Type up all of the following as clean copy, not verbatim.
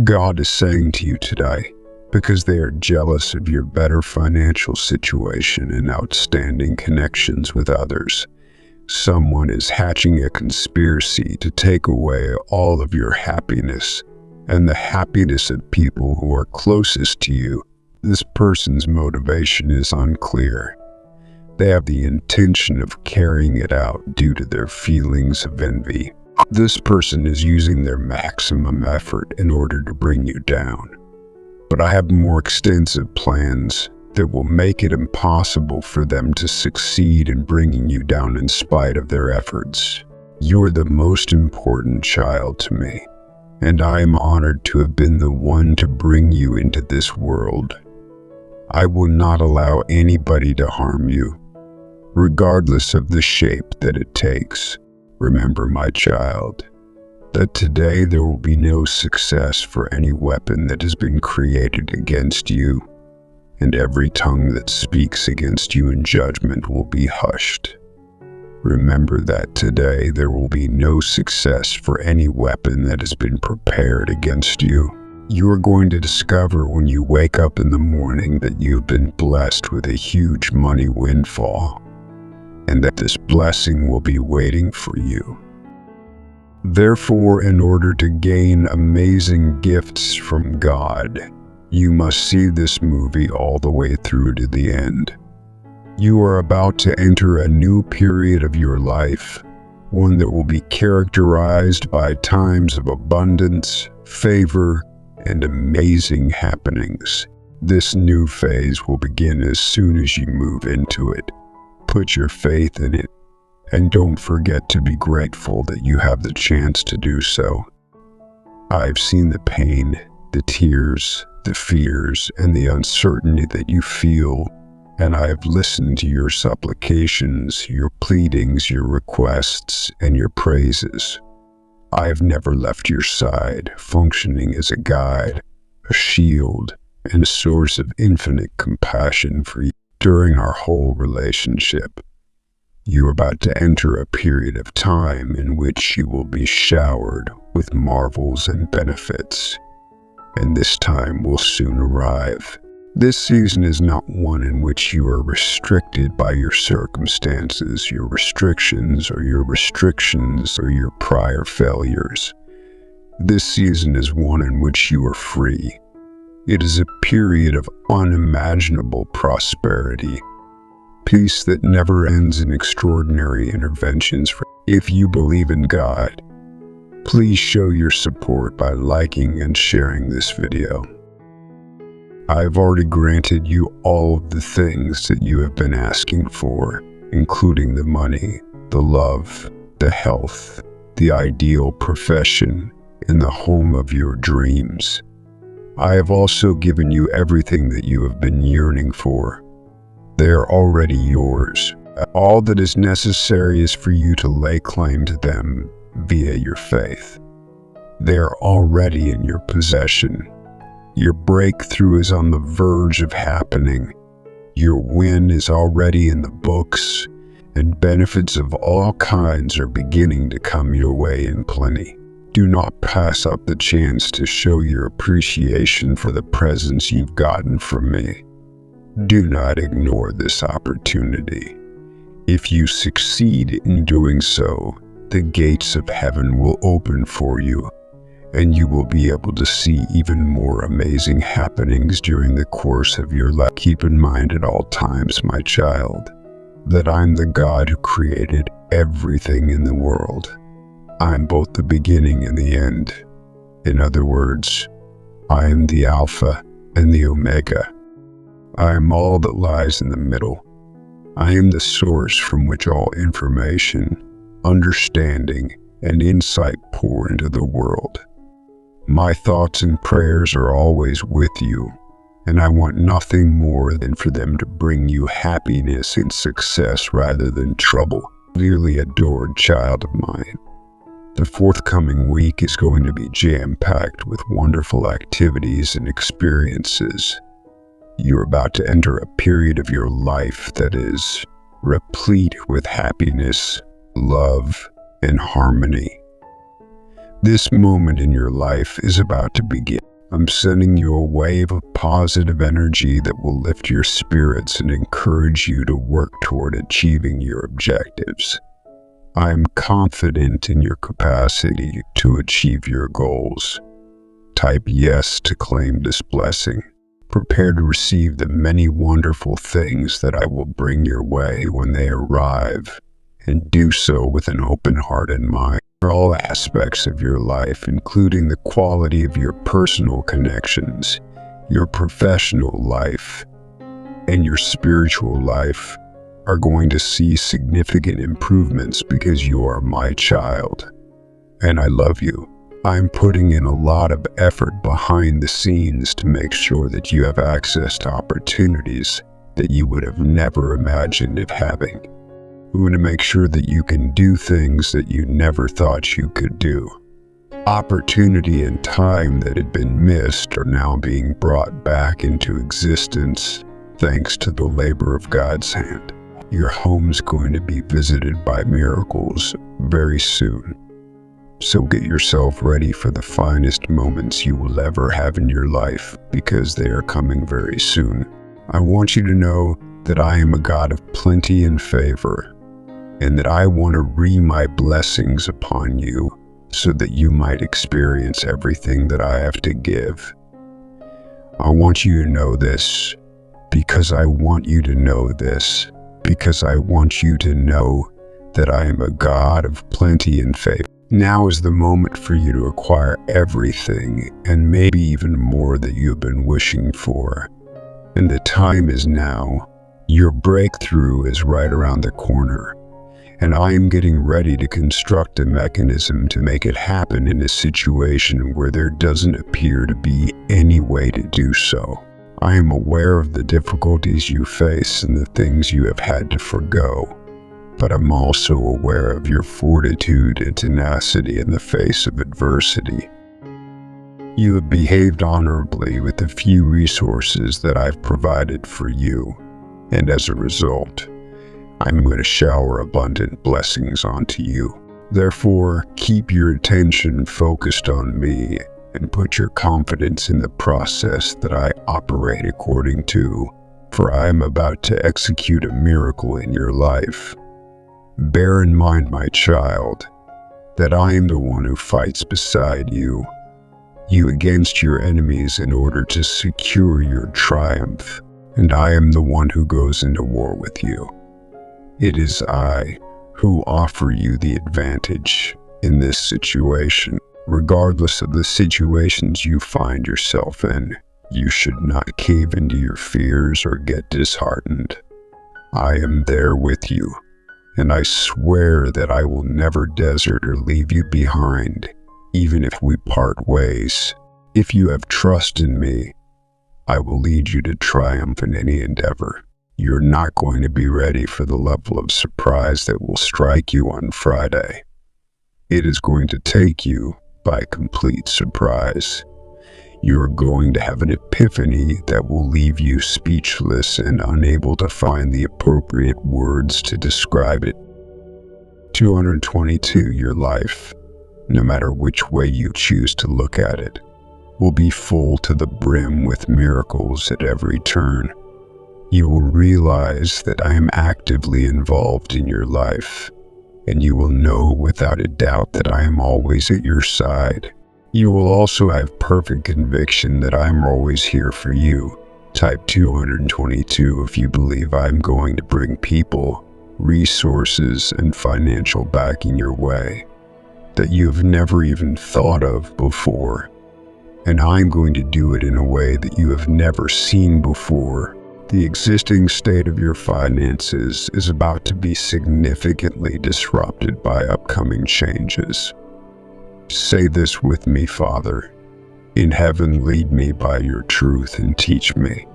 God is saying to you today, because they are jealous of your better financial situation and outstanding connections with others, someone is hatching a conspiracy to take away all of your happiness and the happiness of people who are closest to you. This person's motivation is unclear. They have the intention of carrying it out due to their feelings of envy. This person is using their maximum effort in order to bring you down. But I have more extensive plans that will make it impossible for them to succeed in bringing you down in spite of their efforts. You're the most important child to me, and I am honored to have been the one to bring you into this world. I will not allow anybody to harm you, regardless of the shape that it takes. Remember, my child, that today there will be no success for any weapon that has been created against you, and every tongue that speaks against you in judgment will be hushed. Remember that today there will be no success for any weapon that has been prepared against you. You are going to discover when you wake up in the morning that you've been blessed with a huge money windfall, and that this blessing will be waiting for you. Therefore, in order to gain amazing gifts from God, you must see this movie all the way through to the end. You are about to enter a new period of your life, one that will be characterized by times of abundance, favor, and amazing happenings. This new phase will begin as soon as you move into it. Put your faith in it, and don't forget to be grateful that you have the chance to do so. I've seen the pain, the tears, the fears, and the uncertainty that you feel, and I have listened to your supplications, your pleadings, your requests, and your praises. I have never left your side, functioning as a guide, a shield, and a source of infinite compassion for you. During our whole relationship, you are about to enter a period of time in which you will be showered with marvels and benefits, and this time will soon arrive. This season is not one in which you are restricted by your circumstances, your restrictions, or your prior failures. This season is one in which you are free. It is a period of unimaginable prosperity, peace that never ends, in extraordinary interventions. If you believe in God, please show your support by liking and sharing this video. I've already granted you all of the things that you have been asking for, including the money, the love, the health, the ideal profession, and the home of your dreams. I have also given you everything that you have been yearning for. They are already yours. All that is necessary is for you to lay claim to them via your faith. They are already in your possession. Your breakthrough is on the verge of happening. Your win is already in the books, and benefits of all kinds are beginning to come your way in plenty. Do not pass up the chance to show your appreciation for the presents you've gotten from me. Do not ignore this opportunity. If you succeed in doing so, the gates of heaven will open for you, and you will be able to see even more amazing happenings during the course of your life. Keep in mind at all times, my child, that I'm the God who created everything in the world. I'm both the beginning and the end. In other words, I am the Alpha and the Omega. I am all that lies in the middle. I am the source from which all information, understanding, and insight pour into the world. My thoughts and prayers are always with you, and I want nothing more than for them to bring you happiness and success rather than trouble. Dearly adored child of mine, the forthcoming week is going to be jam-packed with wonderful activities and experiences. You're about to enter a period of your life that is replete with happiness, love, and harmony. This moment in your life is about to begin. I'm sending you a wave of positive energy that will lift your spirits and encourage you to work toward achieving your objectives. I am confident in your capacity to achieve your goals. Type yes to claim this blessing. Prepare to receive the many wonderful things that I will bring your way when they arrive, and do so with an open heart and mind. For all aspects of your life, including the quality of your personal connections, your professional life, and your spiritual life, are going to see significant improvements because you are my child, and I love you. I'm putting in a lot of effort behind the scenes to make sure that you have access to opportunities that you would have never imagined of having. We want to make sure that you can do things that you never thought you could do. Opportunity and time that had been missed are now being brought back into existence thanks to the labor of God's hand. Your home's going to be visited by miracles very soon. So get yourself ready for the finest moments you will ever have in your life, because they are coming very soon. I want you to know that I am a God of plenty and favor, and that I want to wreak my blessings upon you so that you might experience everything that I have to give. I want you to know this, because I want you to know this, because I want you to know that I am a God of plenty and favor. Now is the moment for you to acquire everything, and maybe even more, that you have been wishing for. And the time is now. Your breakthrough is right around the corner. And I am getting ready to construct a mechanism to make it happen in a situation where there doesn't appear to be any way to do so. I am aware of the difficulties you face and the things you have had to forgo. But I'm also aware of your fortitude and tenacity in the face of adversity. You have behaved honorably with the few resources that I've provided for you, and as a result, I'm going to shower abundant blessings onto you. Therefore, keep your attention focused on me and put your confidence in the process that I operate according to, for I am about to execute a miracle in your life. Bear in mind, my child, that I am the one who fights beside you against your enemies in order to secure your triumph, and I am the one who goes into war with you. It is I who offer you the advantage in this situation. Regardless of the situations you find yourself in, you should not cave into your fears or get disheartened. I am there with you, and I swear that I will never desert or leave you behind, even if we part ways. If you have trust in me, I will lead you to triumph in any endeavor. You're not going to be ready for the level of surprise that will strike you on Friday. It is going to take you by complete surprise. You are going to have an epiphany that will leave you speechless and unable to find the appropriate words to describe it. 222, your life, no matter which way you choose to look at it, will be full to the brim with miracles at every turn. You will realize that I am actively involved in your life, and you will know without a doubt that I am always at your side. You will also have perfect conviction that I am always here for you. Type 222 if you believe I am going to bring people, resources, and financial backing your way that you have never even thought of before. And I'm going to do it in a way that you have never seen before. The existing state of your finances is about to be significantly disrupted by upcoming changes. Say this with me, Father. In heaven, lead me by your truth and teach me.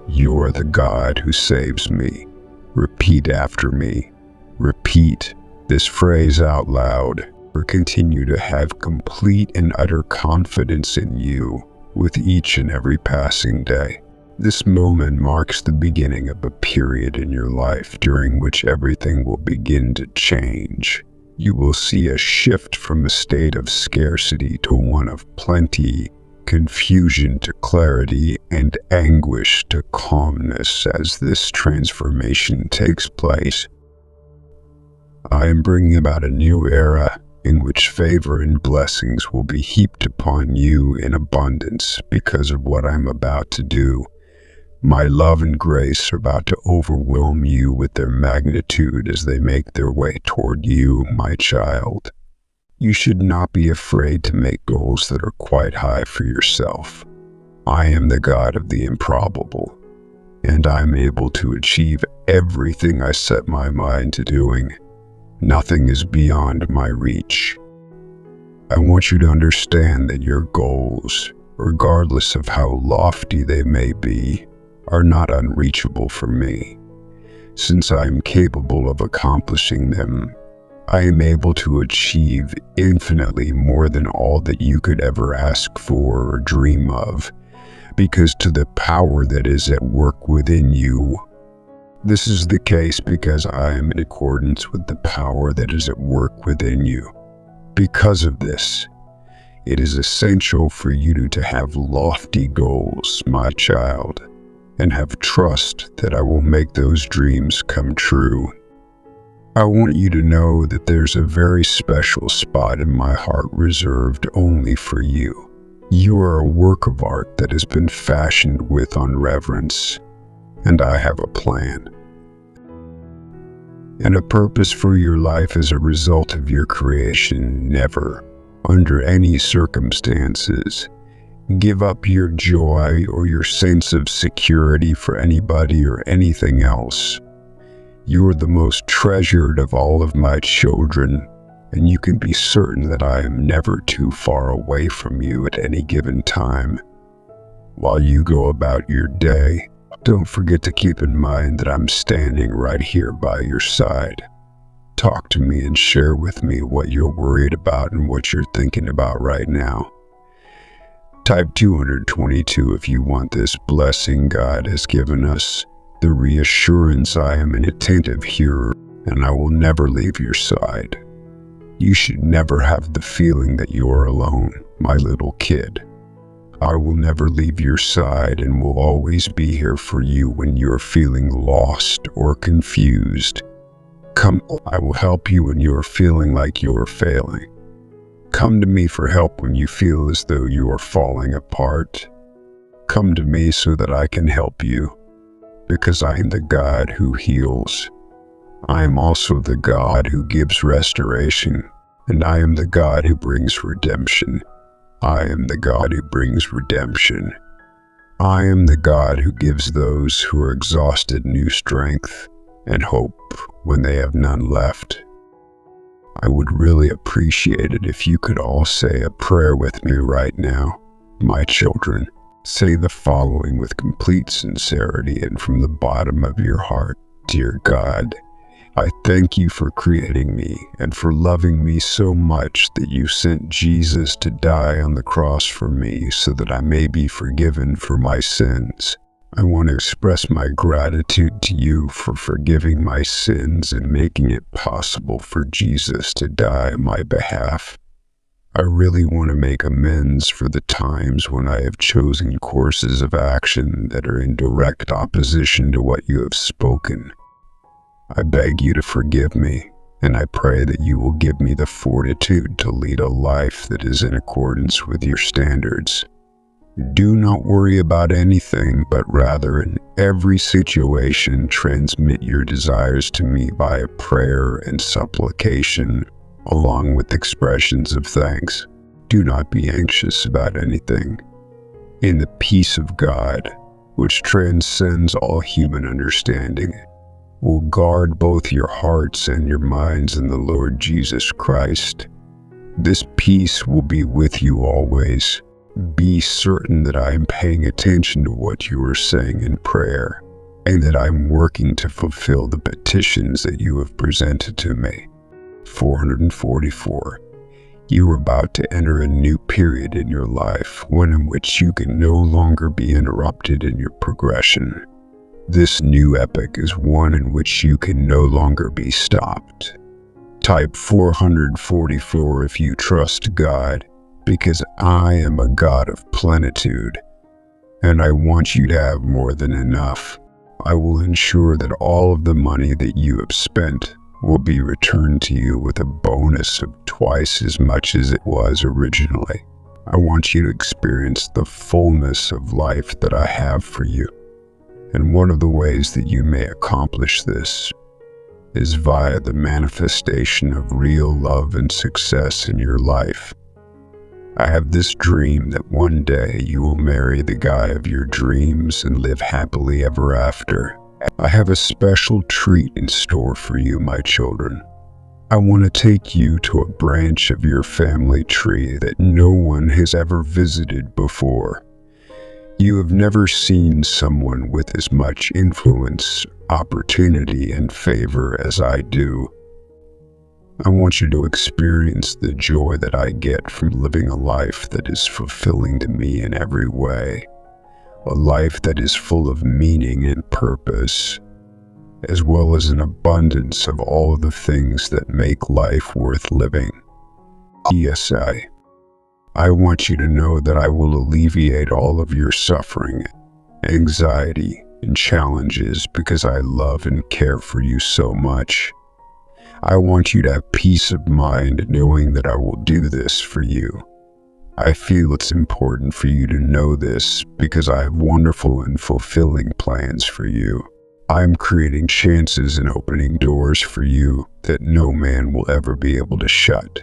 You are the God who saves me. Repeat after me. Repeat this phrase out loud, or continue to have complete and utter confidence in you with each and every passing day. This moment marks the beginning of a period in your life during which everything will begin to change. You will see a shift from a state of scarcity to one of plenty, confusion to clarity, and anguish to calmness as this transformation takes place. I am bringing about a new era in which favor and blessings will be heaped upon you in abundance because of what I'm about to do. My love and grace are about to overwhelm you with their magnitude as they make their way toward you, my child. You should not be afraid to make goals that are quite high for yourself. I am the God of the improbable, and I am able to achieve everything I set my mind to doing. Nothing is beyond my reach. I want you to understand that your goals, regardless of how lofty they may be, are not unreachable for me. Since I am capable of accomplishing them, I am able to achieve infinitely more than all that you could ever ask for or dream of, because to the power that is at work within you. This is the case because I am in accordance with the power that is at work within you. Because of this, it is essential for you to have lofty goals, my child, and have trust that I will make those dreams come true. I want you to know that there's a very special spot in my heart reserved only for you. You are a work of art that has been fashioned with reverence, and I have a plan and a purpose for your life as a result of your creation. Never, under any circumstances, give up your joy or your sense of security for anybody or anything else. You are the most treasured of all of my children, and you can be certain that I am never too far away from you at any given time. While you go about your day, don't forget to keep in mind that I'm standing right here by your side. Talk to me and share with me what you're worried about and what you're thinking about right now. Type 222 if you want this blessing God has given us, the reassurance I am an attentive hearer and I will never leave your side. You should never have the feeling that you are alone, my little kid. I will never leave your side and will always be here for you when you're feeling lost or confused. Come, I will help you when you're feeling like you're failing. Come to me for help when you feel as though you are falling apart. Come to me so that I can help you, because I am the God who heals. I am also the God who gives restoration, and I am the God who brings redemption. I am the God who brings redemption. I am the God who gives those who are exhausted new strength and hope when they have none left. I would really appreciate it if you could all say a prayer with me right now. My children, say the following with complete sincerity and from the bottom of your heart. Dear God, I thank you for creating me and for loving me so much that you sent Jesus to die on the cross for me so that I may be forgiven for my sins. I want to express my gratitude to you for forgiving my sins and making it possible for Jesus to die on my behalf. I really want to make amends for the times when I have chosen courses of action that are in direct opposition to what you have spoken. I beg you to forgive me, and I pray that you will give me the fortitude to lead a life that is in accordance with your standards. Do not worry about anything, but rather in every situation transmit your desires to me by prayer and supplication, along with expressions of thanks. Do not be anxious about anything. In the peace of God, which transcends all human understanding, will guard both your hearts and your minds in the Lord Jesus Christ. This peace will be with you always. Be certain that I am paying attention to what you are saying in prayer, and that I am working to fulfill the petitions that you have presented to me. 444. You are about to enter a new period in your life, one in which you can no longer be interrupted in your progression. This new epoch is one in which you can no longer be stopped. Type 444 if you trust God, because I am a God of plenitude, and I want you to have more than enough. I will ensure that all of the money that you have spent will be returned to you with a bonus of twice as much as it was originally. I want you to experience the fullness of life that I have for you. And one of the ways that you may accomplish this is via the manifestation of real love and success in your life. I have this dream that one day you will marry the guy of your dreams and live happily ever after. I have a special treat in store for you, my children. I want to take you to a branch of your family tree that no one has ever visited before. You have never seen someone with as much influence, opportunity, and favor as I do. I want you to experience the joy that I get from living a life that is fulfilling to me in every way, a life that is full of meaning and purpose, as well as an abundance of all of the things that make life worth living. PSA. I want you to know that I will alleviate all of your suffering, anxiety, and challenges because I love and care for you so much. I want you to have peace of mind knowing that I will do this for you. I feel it's important for you to know this because I have wonderful and fulfilling plans for you. I am creating chances and opening doors for you that no man will ever be able to shut.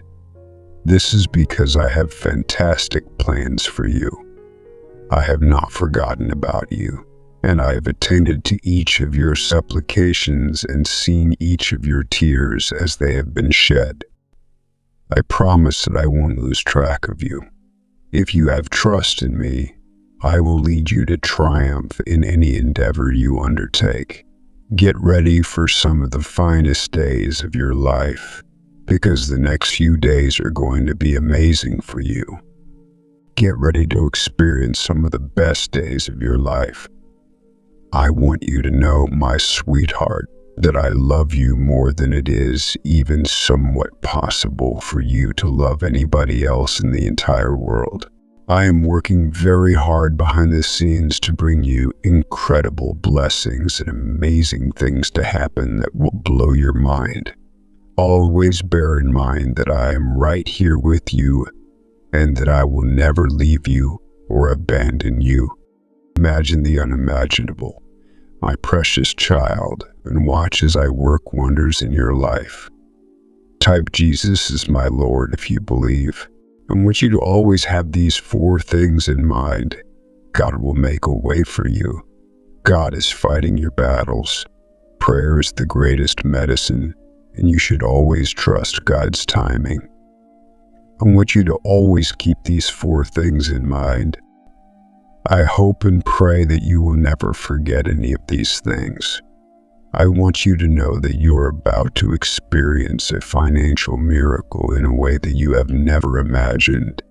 This is because I have fantastic plans for you. I have not forgotten about you, and I have attended to each of your supplications and seen each of your tears as they have been shed. I promise that I won't lose track of you. If you have trust in me, I will lead you to triumph in any endeavor you undertake. Get ready for some of the finest days of your life, because the next few days are going to be amazing for you. Get ready to experience some of the best days of your life. I want you to know, my sweetheart, that I love you more than it is even somewhat possible for you to love anybody else in the entire world. I am working very hard behind the scenes to bring you incredible blessings and amazing things to happen that will blow your mind. Always bear in mind that I am right here with you and that I will never leave you or abandon you. Imagine the unimaginable, my precious child, and watch as I work wonders in your life. Type Jesus is my Lord if you believe. I want you to always have these 4 things in mind. God will make a way for you. God is fighting your battles. Prayer is the greatest medicine, and you should always trust God's timing. I want you to always keep these 4 things in mind. I hope and pray that you will never forget any of these things. I want you to know that you are about to experience a financial miracle in a way that you have never imagined,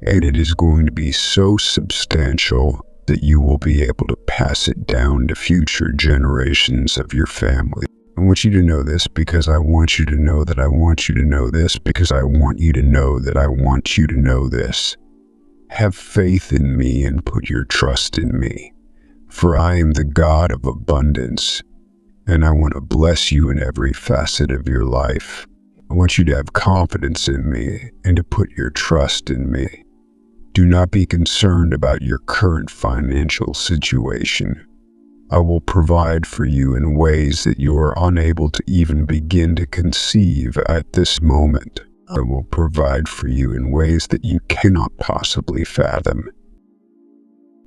and it is going to be so substantial that you will be able to pass it down to future generations of your family. I want you to know this because I want you to know that I want you to know this because I want you to know that I want you to know this. Have faith in me and put your trust in me, for I am the God of abundance, and I want to bless you in every facet of your life. I want you to have confidence in me and to put your trust in me. Do not be concerned about your current financial situation. I will provide for you in ways that you are unable to even begin to conceive at this moment. I will provide for you in ways that you cannot possibly fathom.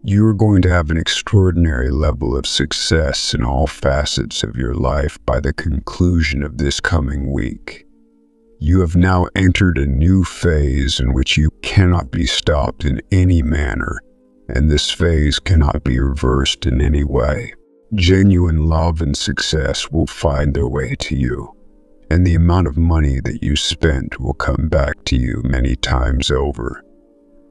You are going to have an extraordinary level of success in all facets of your life by the conclusion of this coming week. You have now entered a new phase in which you cannot be stopped in any manner, and this phase cannot be reversed in any way. Genuine love and success will find their way to you, and the amount of money that you spent will come back to you many times over.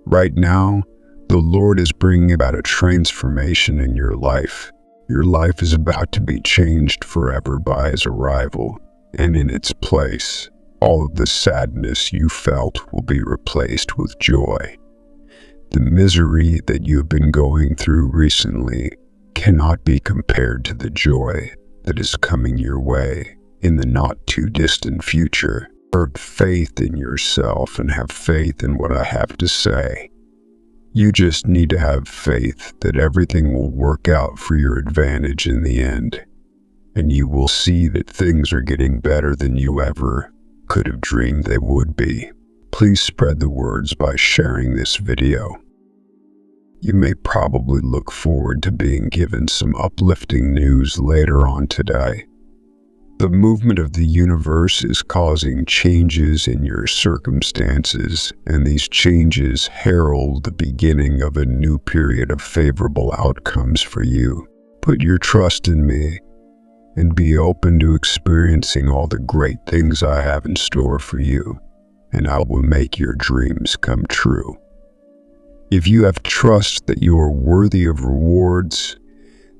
Right now, the Lord is bringing about a transformation in your life. Your life is about to be changed forever by His arrival, and in its place, All of the sadness you felt will be replaced with joy. The misery that you've been going through recently cannot be compared to the joy that is coming your way in the not-too-distant future. Have faith in yourself and have faith in what I have to say. You just need to have faith that everything will work out for your advantage in the end, and you will see that things are getting better than you ever could have dreamed they would be. Please spread the words by sharing this video. You may probably look forward to being given some uplifting news later on today. The movement of the universe is causing changes in your circumstances, and these changes herald the beginning of a new period of favorable outcomes for you. Put your trust in me and be open to experiencing all the great things I have in store for you, and I will make your dreams come true. If you have trust that you are worthy of rewards,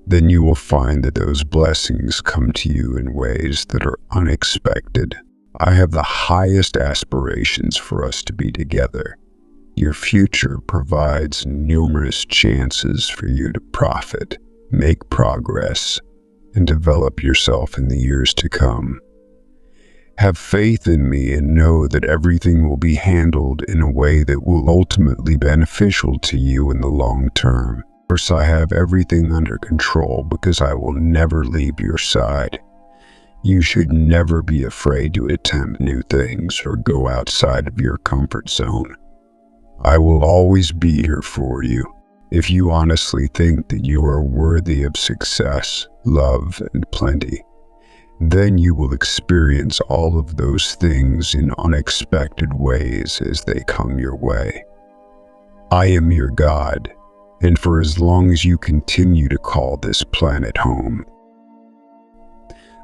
then you will find that those blessings come to you in ways that are unexpected. I have the highest aspirations for us to be together. Your future provides numerous chances for you to profit, make progress, and develop yourself in the years to come. Have faith in me and know that everything will be handled in a way that will ultimately be beneficial to you in the long term. Of course, I have everything under control because I will never leave your side. You should never be afraid to attempt new things or go outside of your comfort zone. I will always be here for you. If you honestly think that you are worthy of success, love, and plenty, then you will experience all of those things in unexpected ways as they come your way. I am your God, and for as long as you continue to call this planet home,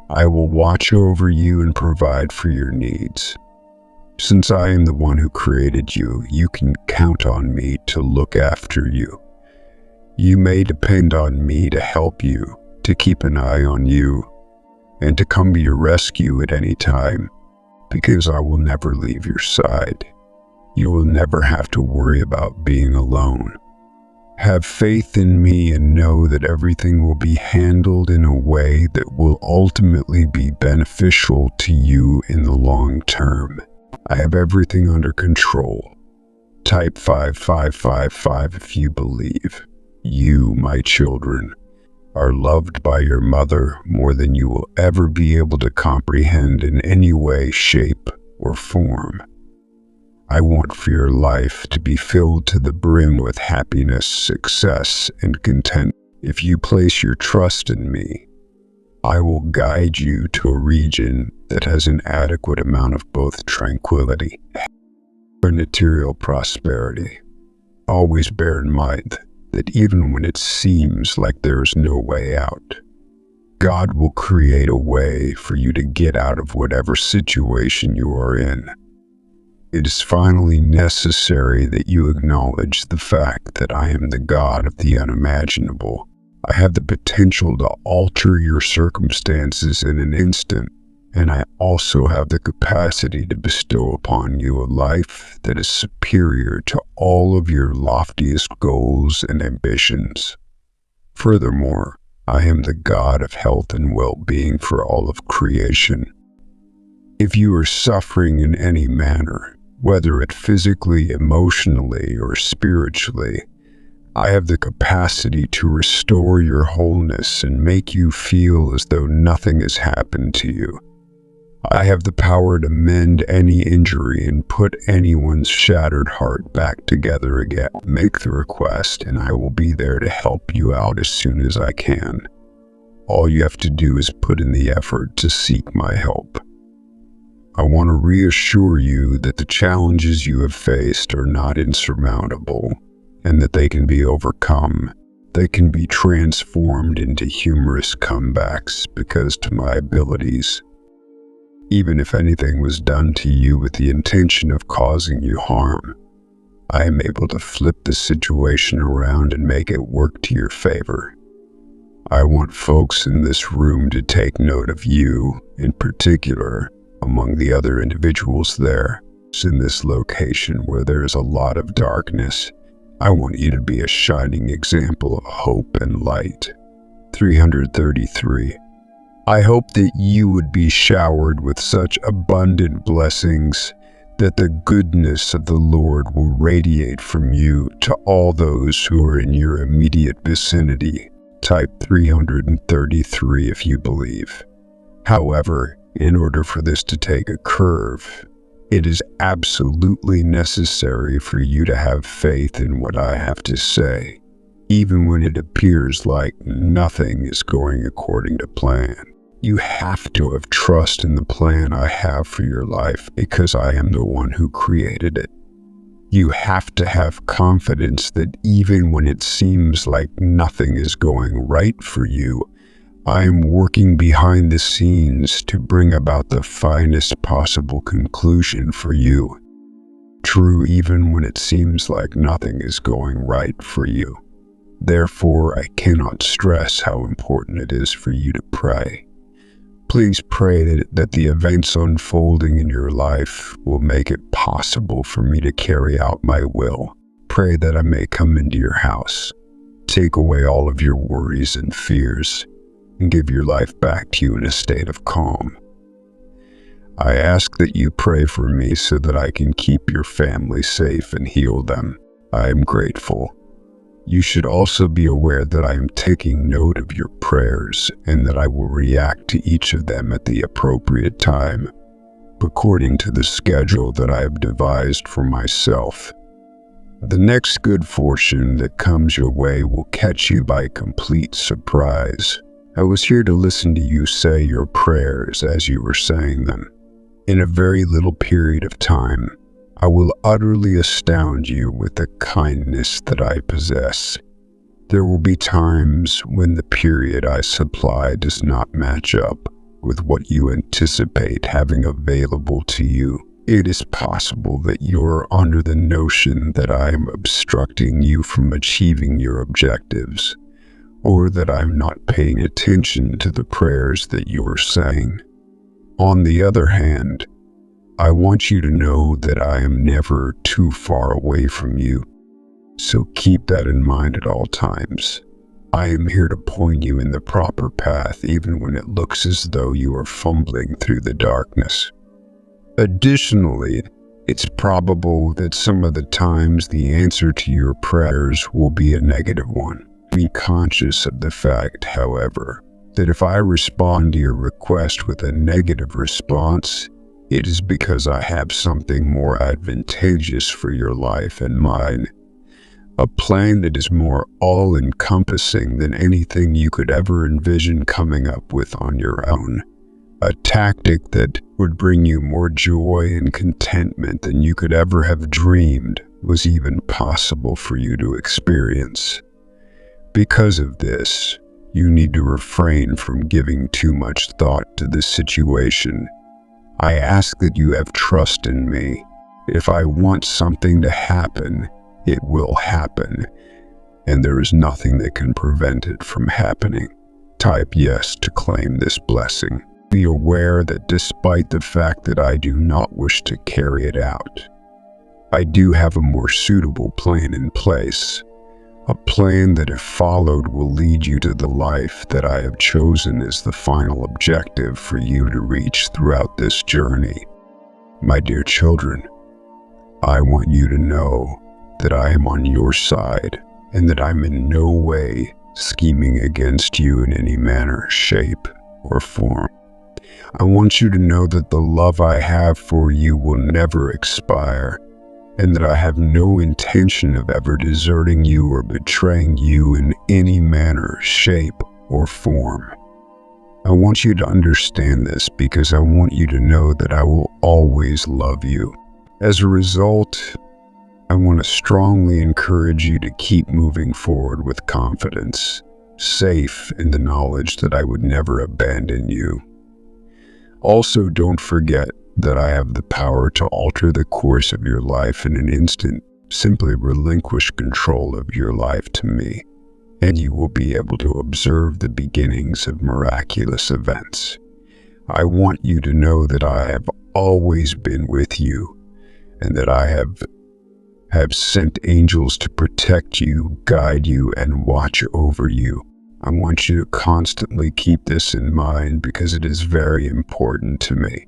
I will watch over you and provide for your needs. Since I am the one who created you, you can count on me to look after you. You may depend on me to help you, to keep an eye on you, and to come to your rescue at any time, because I will never leave your side. You will never have to worry about being alone. Have faith in me and know that everything will be handled in a way that will ultimately be beneficial to you in the long term. I have everything under control. Type 5555 if you believe. You, my children, are loved by your mother more than you will ever be able to comprehend in any way, shape, or form. I want for your life to be filled to the brim with happiness, success, and content. If you place your trust in me, I will guide you to a region that has an adequate amount of both tranquility and material prosperity. Always bear in mind that even when it seems like there is no way out, God will create a way for you to get out of whatever situation you are in. It is finally necessary that you acknowledge the fact that I am the God of the unimaginable. I have the potential to alter your circumstances in an instant, and I also have the capacity to bestow upon you a life that is superior to all of your loftiest goals and ambitions. Furthermore, I am the God of health and well-being for all of creation. If you are suffering in any manner, whether it physically, emotionally, or spiritually, I have the capacity to restore your wholeness and make you feel as though nothing has happened to you. I have the power to mend any injury and put anyone's shattered heart back together again. Make the request and I will be there to help you out as soon as I can. All you have to do is put in the effort to seek my help. I want to reassure you that the challenges you have faced are not insurmountable and that they can be overcome. They can be transformed into humorous comebacks because to my abilities, even if anything was done to you with the intention of causing you harm, I am able to flip the situation around and make it work to your favor. I want folks in this room to take note of you in particular among the other individuals there. In this location where there is a lot of darkness, I want you to be a shining example of hope and light. 333. I hope that you would be showered with such abundant blessings that the goodness of the Lord will radiate from you to all those who are in your immediate vicinity. Type 333 if you believe. However, in order for this to take a curve, it is absolutely necessary for you to have faith in what I have to say, even when it appears like nothing is going according to plan. You have to have trust in the plan I have for your life because I am the one who created it. You have to have confidence that even when it seems like nothing is going right for you, I am working behind the scenes to bring about the finest possible conclusion for you. True, even when it seems like nothing is going right for you. Therefore, I cannot stress how important it is for you to pray. Please pray that the events unfolding in your life will make it possible for me to carry out my will. Pray that I may come into your house, take away all of your worries and fears, and give your life back to you in a state of calm. I ask that you pray for me so that I can keep your family safe and heal them. I am grateful. You should also be aware that I am taking note of your prayers and that I will react to each of them at the appropriate time, according to the schedule that I have devised for myself. The next good fortune that comes your way will catch you by complete surprise. I was here to listen to you say your prayers as you were saying them. In a very little period of time, I will utterly astound you with the kindness that I possess. There will be times when the period I supply does not match up with what you anticipate having available to you. It is possible that you are under the notion that I am obstructing you from achieving your objectives, or that I'm not paying attention to the prayers that you are saying. On the other hand, I want you to know that I am never too far away from you, so keep that in mind at all times. I am here to point you in the proper path even when it looks as though you are fumbling through the darkness. Additionally, it's probable that some of the times the answer to your prayers will be a negative one. Be conscious of the fact, however, that if I respond to your request with a negative response, it is because I have something more advantageous for your life and mine. A plan that is more all-encompassing than anything you could ever envision coming up with on your own. A tactic that would bring you more joy and contentment than you could ever have dreamed was even possible for you to experience. Because of this, you need to refrain from giving too much thought to the situation. I ask that you have trust in me. If I want something to happen, it will happen, and there is nothing that can prevent it from happening. Type yes to claim this blessing. Be aware that despite the fact that I do not wish to carry it out, I do have a more suitable plan in place. A plan that, if followed, will lead you to the life that I have chosen as the final objective for you to reach throughout this journey. My dear children, I want you to know that I am on your side and that I'm in no way scheming against you in any manner, shape, or form. I want you to know that the love I have for you will never expire, and that I have no intention of ever deserting you or betraying you in any manner, shape, or form. I want you to understand this because I want you to know that I will always love you. As a result, I want to strongly encourage you to keep moving forward with confidence, safe in the knowledge that I would never abandon you. Also, don't forget that I have the power to alter the course of your life in an instant. Simply relinquish control of your life to me, and you will be able to observe the beginnings of miraculous events. I want you to know that I have always been with you, and that I have sent angels to protect you, guide you, and watch over you. I want you to constantly keep this in mind because it is very important to me.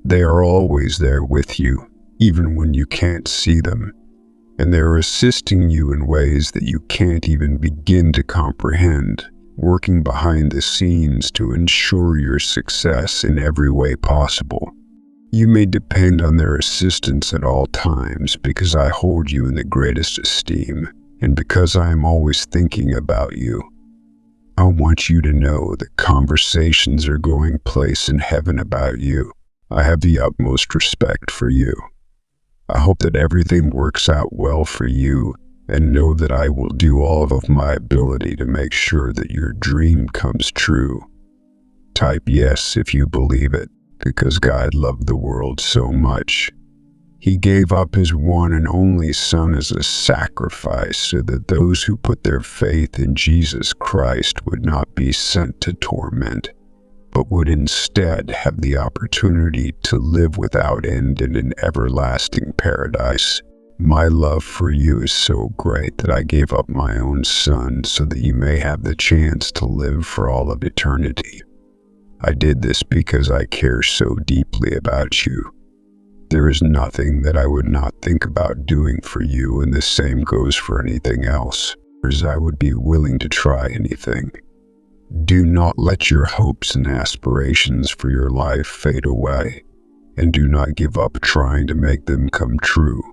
They are always there with you, even when you can't see them, and they're assisting you in ways that you can't even begin to comprehend, working behind the scenes to ensure your success in every way possible. You may depend on their assistance at all times because I hold you in the greatest esteem, and because I am always thinking about you. I want you to know that conversations are going place in heaven about you. I have the utmost respect for you. I hope that everything works out well for you, and know that I will do all of my ability to make sure that your dream comes true. Type yes if you believe it, because God loved the world so much. He gave up his one and only Son as a sacrifice so that those who put their faith in Jesus Christ would not be sent to torment, but would instead have the opportunity to live without end in an everlasting paradise. My love for you is so great that I gave up my own Son so that you may have the chance to live for all of eternity. I did this because I care so deeply about you. There is nothing that I would not think about doing for you, and the same goes for anything else, as I would be willing to try anything. Do not let your hopes and aspirations for your life fade away, and do not give up trying to make them come true.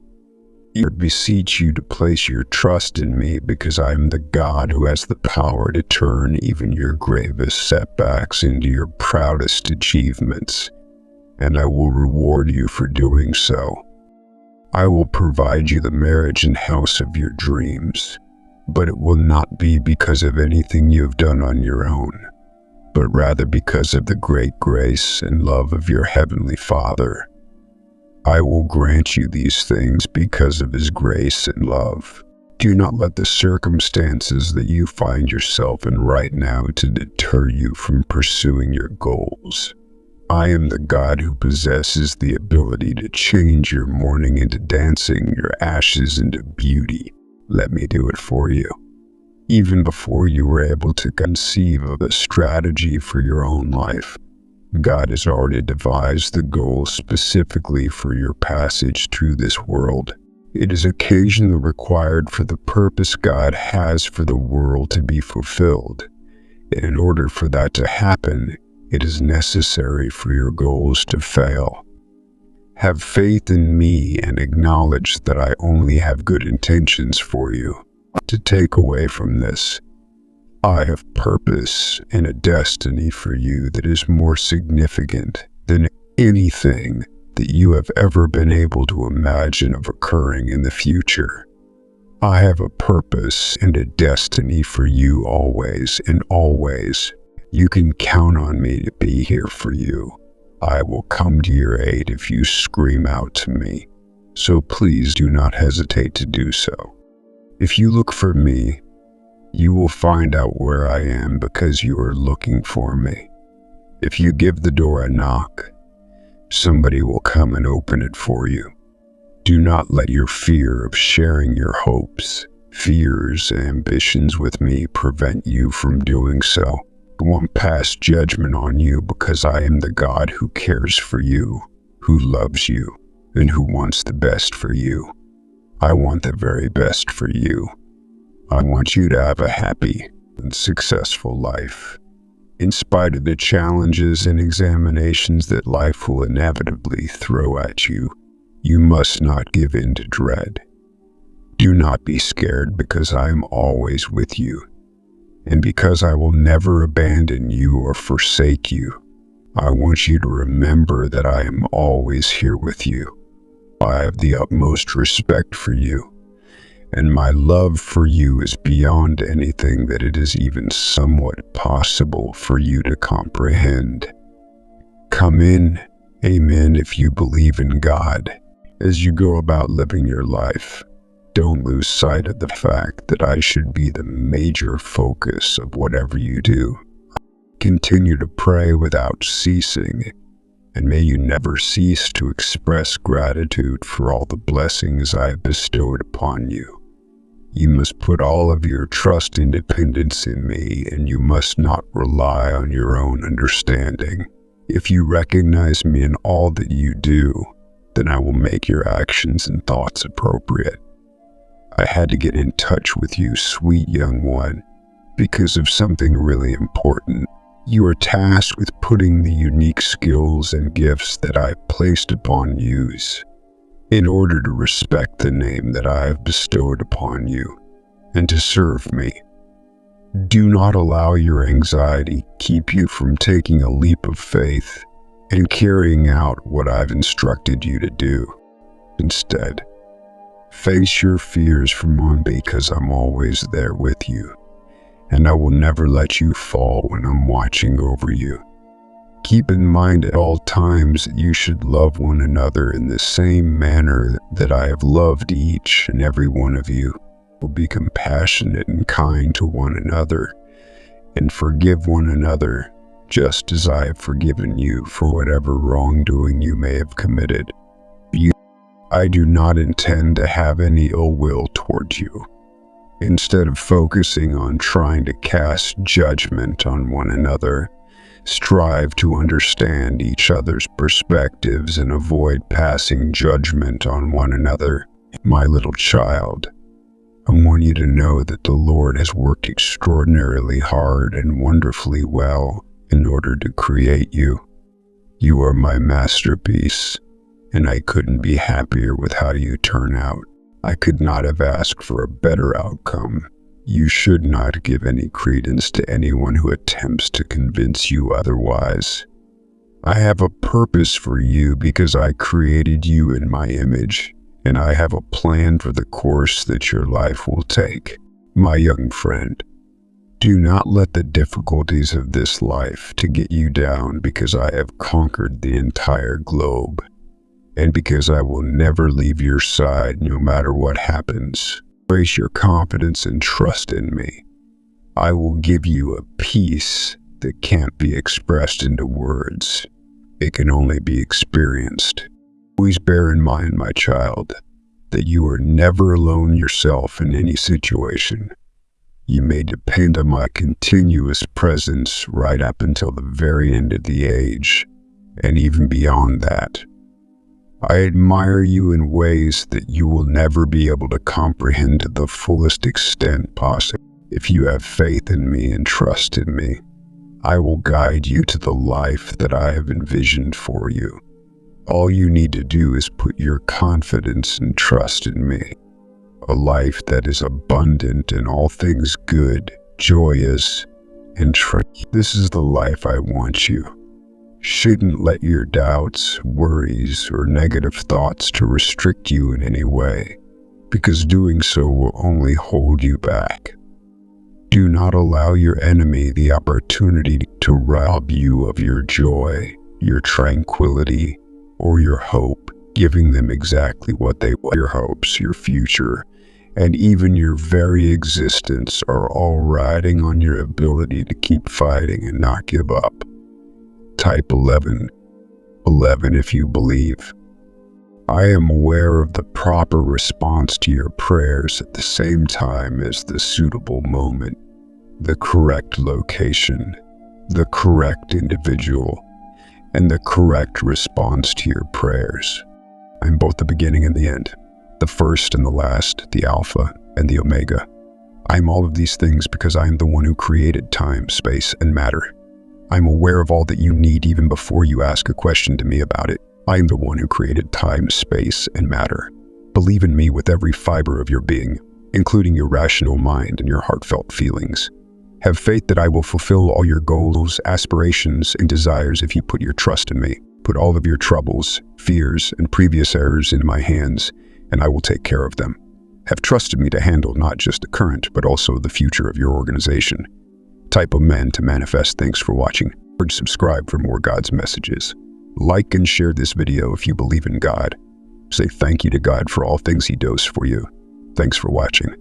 I beseech you to place your trust in me, because I am the God who has the power to turn even your gravest setbacks into your proudest achievements, and I will reward you for doing so. I will provide you the marriage and house of your dreams, but it will not be because of anything you have done on your own, but rather because of the great grace and love of your Heavenly Father. I will grant you these things because of his grace and love. Do not let the circumstances that you find yourself in right now to deter you from pursuing your goals. I am the God who possesses the ability to change your mourning into dancing, your ashes into beauty. Let me do it for you. Even before you were able to conceive of a strategy for your own life, God has already devised the goal specifically for your passage through this world. It is occasionally required for the purpose God has for the world to be fulfilled. In order for that to happen, it is necessary for your goals to fail. Have faith in me and acknowledge that I only have good intentions for you. To take away from this, I have purpose and a destiny for you that is more significant than anything that you have ever been able to imagine of occurring in the future. I have a purpose and a destiny for you always and always. You can count on me to be here for you. I will come to your aid if you scream out to me, so please do not hesitate to do so. If you look for me, you will find out where I am because you are looking for me. If you give the door a knock, somebody will come and open it for you. Do not let your fear of sharing your hopes, fears, and ambitions with me prevent you from doing so. I won't pass judgment on you because I am the God who cares for you, who loves you, and who wants the best for you. I want the very best for you. I want you to have a happy and successful life. In spite of the challenges and examinations that life will inevitably throw at you, you must not give in to dread. Do not be scared because I am always with you. And because I will never abandon you or forsake you, I want you to remember that I am always here with you. I have the utmost respect for you, and my love for you is beyond anything that it is even somewhat possible for you to comprehend. Come in, amen, if you believe in God. As you go about living your life, don't lose sight of the fact that I should be the major focus of whatever you do. Continue to pray without ceasing, and may you never cease to express gratitude for all the blessings I have bestowed upon you. You must put all of your trust and dependence in me, and you must not rely on your own understanding. If you recognize me in all that you do, then I will make your actions and thoughts appropriate. I had to get in touch with you, sweet young one, because of something really important. You are tasked with putting the unique skills and gifts that I have placed upon you in order to respect the name that I have bestowed upon you and to serve me. Do not allow your anxiety keep you from taking a leap of faith and carrying out what I've instructed you to do. Instead, face your fears from on because I'm always there with you, and I will never let you fall when I'm watching over you. Keep in mind at all times that you should love one another in the same manner that I have loved each and every one of you. Be compassionate and kind to one another, and forgive one another, just as I have forgiven you for whatever wrongdoing you may have committed. I do not intend to have any ill will towards you. Instead of focusing on trying to cast judgment on one another, strive to understand each other's perspectives and avoid passing judgment on one another. My little child, I want you to know that the Lord has worked extraordinarily hard and wonderfully well in order to create you. You are my masterpiece, and I couldn't be happier with how you turn out. I could not have asked for a better outcome. You should not give any credence to anyone who attempts to convince you otherwise. I have a purpose for you because I created you in my image, and I have a plan for the course that your life will take. My young friend, do not let the difficulties of this life to get you down because I have conquered the entire globe, and because I will never leave your side no matter what happens. Place your confidence and trust in me. I will give you a peace that can't be expressed into words. It can only be experienced. Always bear in mind, my child, that you are never alone yourself in any situation. You may depend on my continuous presence right up until the very end of the age, and even beyond that. I admire you in ways that you will never be able to comprehend to the fullest extent possible. If you have faith in me and trust in me, I will guide you to the life that I have envisioned for you. All you need to do is put your confidence and trust in me. A life that is abundant in all things good, joyous, and true. This is the life I want you. Shouldn't let your doubts, worries, or negative thoughts to restrict you in any way, because doing so will only hold you back. Do not allow your enemy the opportunity to rob you of your joy, your tranquility, or your hope, giving them exactly what they want. Your hopes, your future, and even your very existence are all riding on your ability to keep fighting and not give up. Type 11 if you believe. I am aware of the proper response to your prayers at the same time as the suitable moment, the correct location, the correct individual, and the correct response to your prayers. I'm both the beginning and the end, the first and the last, the Alpha and the Omega. I'm all of these things because I am the one who created time, space, and matter. I'm aware of all that you need even before you ask a question to me about it. I am the one who created time, space, and matter. Believe in me with every fiber of your being, including your rational mind and your heartfelt feelings. Have faith that I will fulfill all your goals, aspirations, and desires if you put your trust in me. Put all of your troubles, fears, and previous errors in my hands, and I will take care of them. Have trusted me to handle not just the current, but also the future of your organization. Type Amen to manifest. Thanks for watching. Subscribe for more God's messages. Like and share this video if you believe in God. Say thank you to God for all things He does for you. Thanks for watching.